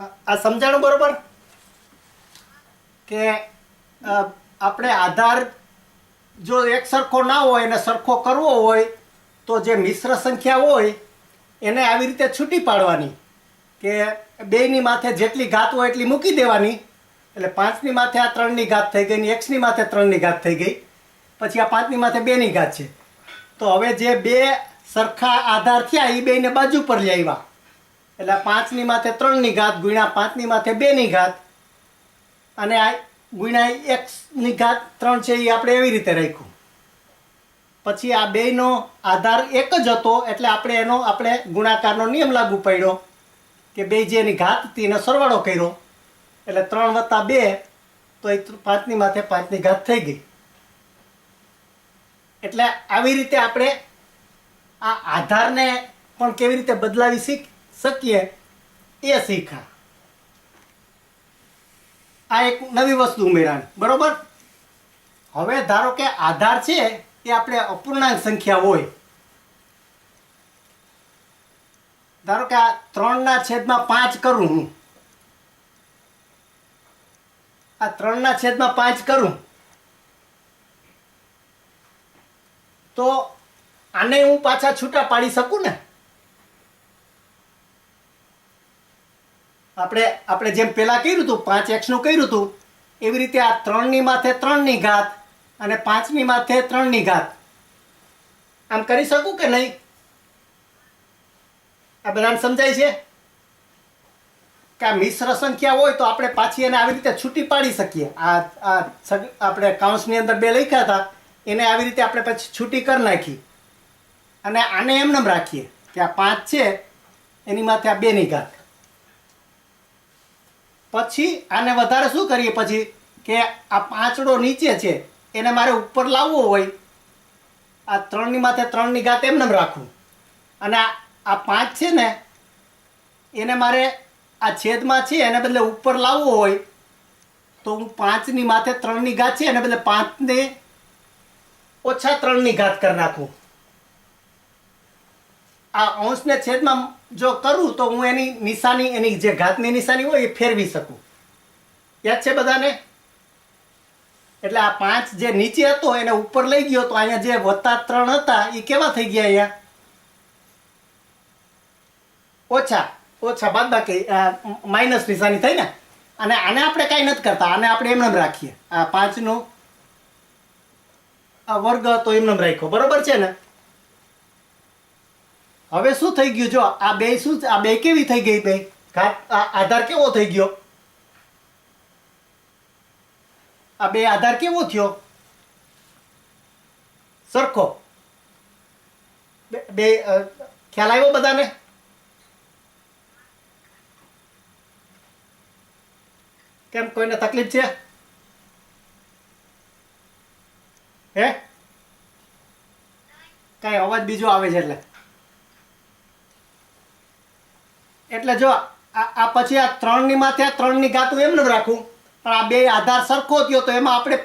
આ સમજાણું બરોબર કે આપણે આધાર જો એક સરખો ના હોય અને સરખો કરવો હોય તો જે મિશ્ર સંખ્યા હોય એને આવી રીતે છૂટી પાડવાની કે બેયની માથે જેટલી ઘાત હોય એટલી મૂકી દેવાની. એટલે 5ની માથે આ 3ની ઘાત થઈ ગઈ ને xની માથે 3ની ઘાત થઈ ગઈ. પછી આ 5ની માથે 2ની ઘાત છે. તો હવે જે બે સરખા આધાર થયા એ બેને બાજુ પર લઈ આવ્યા. એટલે 5ની માથે 3ની ઘાત ગુણ્યા 5ની માથે 2ની ઘાત અને આ ગુણ્યા xની ઘાત 3 છે એ આપણે એવી રીતે રાખ્યું. પછી આ બેયનો આધાર એક જ હતો એટલે આપણે ગુણાકારનો નિયમ લાગુ પડ્યો કે બે જેની ઘાત હતી એનો સરવાળો કર્યો એટલે 3 + 2 તો એ 5ની માથે 5ની ઘાત થઈ ગઈ. એટલે આવી રીતે આપણે આ આધારને પણ કેવી રીતે બદલાવી શકીએ એ શીખ્યા. આ એક નવી વસ્તુ ઉમેરાણી બરોબર. હવે ધારો કે આધાર છે એ આપણે અપૂર્ણાંક સંખ્યા હોય. ધારો કે આ 3/5 કરું હું. આ 3/5 કરું તો આને હું પાછા છૂટા પાડી શકું ને. આપણે જેમ પેલા કર્યું હતું 5x નું કર્યું હતું એવી રીતે આ 3ની માથે 3ની ઘાત અને 5ની માથે 3ની ઘાત આમ કરી શકું કે નહીં? આ બધાને સમજાય છે કે આ મિશ્ર સંખ્યા હોય તો આપણે પાછી એને આવી રીતે છૂટી પાડી શકીએ. આપણે કૌંસની અંદર 2 લખ્યા હતા એને આવી રીતે આપણે પછી છૂટી કરી નાખી અને આને એમનેમ રાખીએ કે આ 5 છે એની માથે આ 2ની ઘાત. પછી આને વધારે શું કરીએ પછી કે આ 5ડો નીચે છે એને મારે ઉપર લાવવો હોય આ 3ની માથે 3ની ઘાત એમનેમ રાખવું અને આ 5 છે ને એને મારે આ છેદમાં છે એને બદલે ઉપર લાવવો હોય તો હું 5ની માથે 3ની ઘાત છે એને બદલે 5ને ઓછા 3ની ઘાત કરી નાખું. આ અંશને છેદમાં જો કરું તો હું એની નિશાની એની જે ઘાતની નિશાની હોય એ ફેરવી શકું. યાદ છે બધાને? એટલે આ 5 જે નીચે હતો એને ઉપર લઈ ગયો તો અહીંયા જે +3 હતા એ કેવા થઈ ગયા? અહીંયા ઓછા બાદબાકી માઇનસ નિશાની થઈ ને. અને આને આપણે કાંઈ નથી કરતા, આને આપણે એમનેમ રાખીએ. આ 5નો આ વર્ગ હતો એમનેમ રાખ્યો બરોબર છે ને. હવે શું થઈ ગયું? જો આ બે શું આ બે કેવી થઈ ગઈ? બે ઘાત આધાર કેવો થઈ ગયો? આ બે આધાર કેવો થયો? સરખો. બે ખ્યાલ આવ્યો બધાને? કેમ કોઈને તકલીફ છે? હે કઈ અવાજ બીજો આવે છે એટલે જો આ પછી આ 3ની માથે 3ની ઘાત હું એમને રાખું પણ આ બે આધાર સરખો થયો તો એમાં આપણે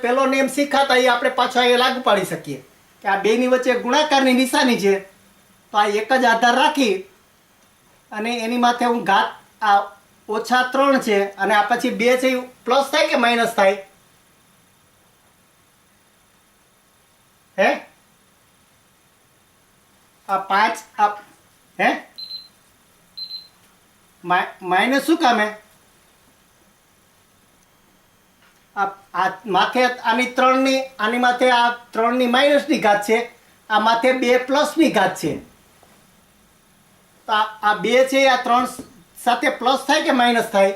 પેલો નિયમ શીખાતા એ આપણે પાછો એ લાગુ પાડી શકીએ કે આ બેની વચ્ચે ગુણાકારની નિશાની છે તો આ એક જ આધાર રાખી અને એની માથે હું ઘાત આ -3 છે અને આ પછી 2 છે પ્લસ થાય કે માઇનસ થાય? હે આ 5 હે માઇનસ શું કામે? આ માથે આની 3ની આની માથે આ 3ની માઇનસની ઘાત છે, આ માથે 2 પ્લસની ઘાત છે. તો આ 2 છે આ 3 સાથે પ્લસ થાય કે માઇનસ થાય?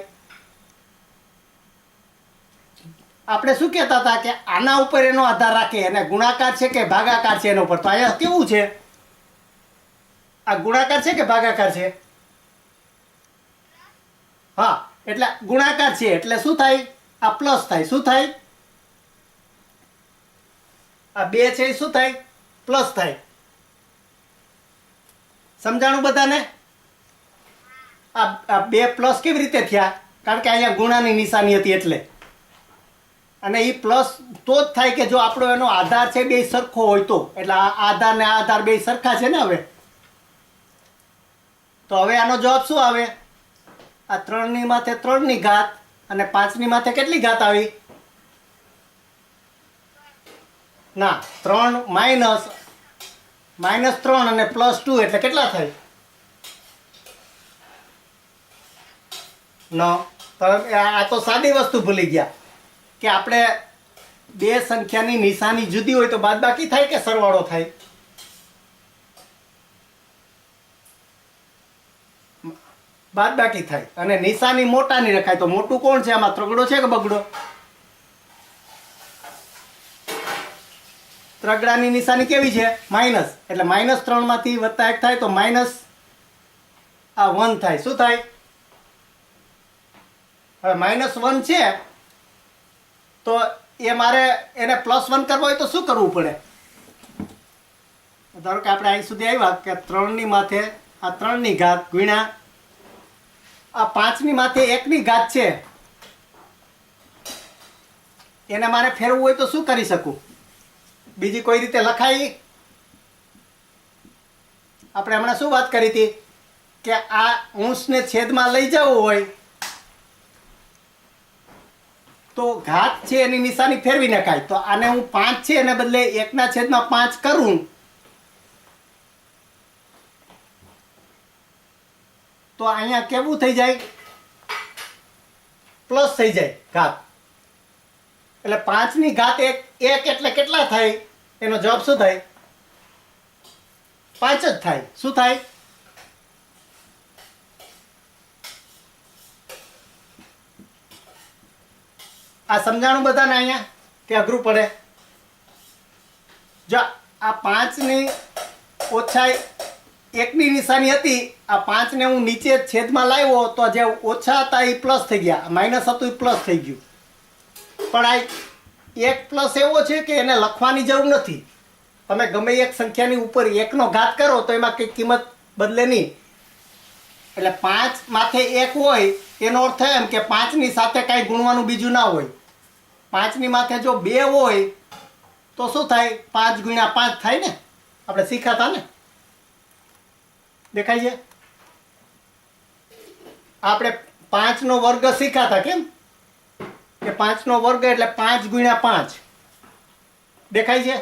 આપણે શું કહેતા હતા કે આના ઉપર એનો આધાર રાખે અને ગુણાકાર છે કે ભાગાકાર છે એના ઉપર. તો અહીંયા કેવું છે? આ ગુણાકાર છે કે ભાગાકાર છે? હા એટલે ગુણાકાર છે એટલે શું થાય? આ પ્લસ થાય. શું થાય? આ 2 છે શું થાય? પ્લસ થાય. સમજાણું બધાને? આ 2 પ્લસ કેવી રીતે થયા? કારણ કે અહીંયા ગુણાની નિશાની હતી એટલે. અને એ પ્લસ તો જ થાય કે જો આપણો એનો આધાર છે બે સરખો હોય તો. એટલે આ આધાર ને આ આધાર બે સરખા છે ને. હવે તો હવે આનો જવાબ શું આવે? આ 3ની માથે 3ની ઘાત અને 5ની માથે કેટલી ઘાત આવી? ના, 3 માઇનસ 3 અને +2 એટલે કેટલા થાય? 9. તો આ તો સાદી વસ્તુ ભૂલી ગયા કે આપણે બે સંખ્યાની નિશાની જુદી હોય તો બાદબાકી થાય કે સરવાળો થાય? બાદબાકી થાય. અને નિશાની મોટાની રખાય તો મોટું કોણ છે આમાં? ત્રગડો છે કે બગડો? ત્રગડાની નિશાની કેવી છે? માઇનસ. એટલે -3 માંથી +1 થાય તો માઇનસ આ 1 થાય. શું થાય? હવે -1 છે તો એ મારે એને +1 કરવો હોય તો શું કરવું પડે? ધારો કે આપણે અહીં સુધી આવ્યા કે 3ની માથે આ 3ની ઘાત ગુણ્યા આ 5ની માથે 1ની ઘાત છે, એને મારે ફેરવવું હોય તો શું કરી શકું? બીજી કોઈ રીતે લખાય? આપણે હમણાં શું વાત કરી હતી કે આ અંશને છેદમાં લઈ જવું હોય તો ઘાત છે એની નિશાની ફેરવી નખાય. તો આને હું 5 છે એને બદલે 1/5 કરું તો અહીંયા કેવું થઈ જાય? પ્લસ થઈ જાય ઘાત. એટલે 5ની ઘાત 1 એટલે કેટલા થાય? એનો જવાબ શું થાય? 5 જ થાય. શું થાય? આ સમજાણું બધાને અહીંયા કે અઘરું પડે? જો આ 5ની ઓછા 1ની નિશાની હતી, આ 5ને હું નીચે છેદમાં લાવ્યો તો જે ઓછા હતા એ પ્લસ થઈ ગયા, માઇનસ હતું એ પ્લસ થઈ ગયું. પણ આ એક પ્લસ એવો છે કે એને લખવાની જરૂર નથી. તમે ગમે એક સંખ્યાની ઉપર 1નો ઘાત કરો તો એમાં કંઈ કિંમત બદલે નહીં. એટલે 5 માથે 1 હોય એનો અર્થ એમ કે 5ની સાથે કાંઈ ગુણવાનું બીજું ના હોય. 5ની માથે જો 2 હોય તો શું થાય? 5 × 5 થાય ને? આપણે શીખાતા ને? દેખાય છે? આપણે 5નો વર્ગ શીખાતા. કેમ કે 5નો વર્ગ એટલે 5 × 5 દેખાય છે?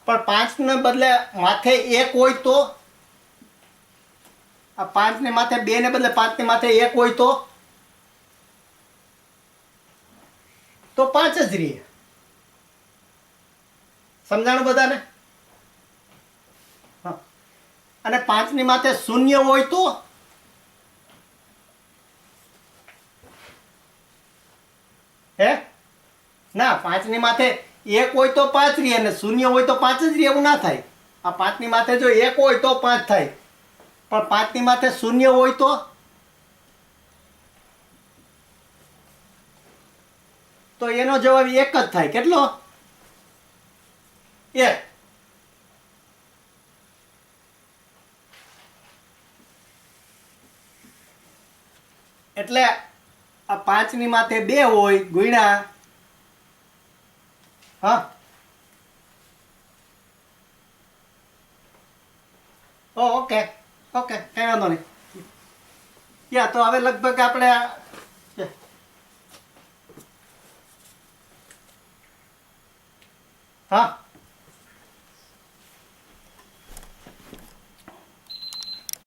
પણ 5ને બદલે માથે 1 હોય તો આ 5ને માથે 2 ને બદલે 5ને માથે 1 હોય તો 5 જ રહે. સમજાણું બધાને? હા. અને 5ની માથે 0 હોય તો હે ના, 5ની માથે 1 હોય તો 5 રહે અને 0 હોય તો 5 જ રહે. એવું ના થાય. આ 5ની માથે જો 1 હોય તો 5 થાય, પણ 5ની માથે 0 હોય તો એનો જવાબ 1 જ થાય. કેટલો? 1. એટલે આ 5ની માથે 2 હોય ગુણ્યા હા ઓકે ઓકે કઈ વાંધો નહીં. યા તો હવે લગભગ આપણે હા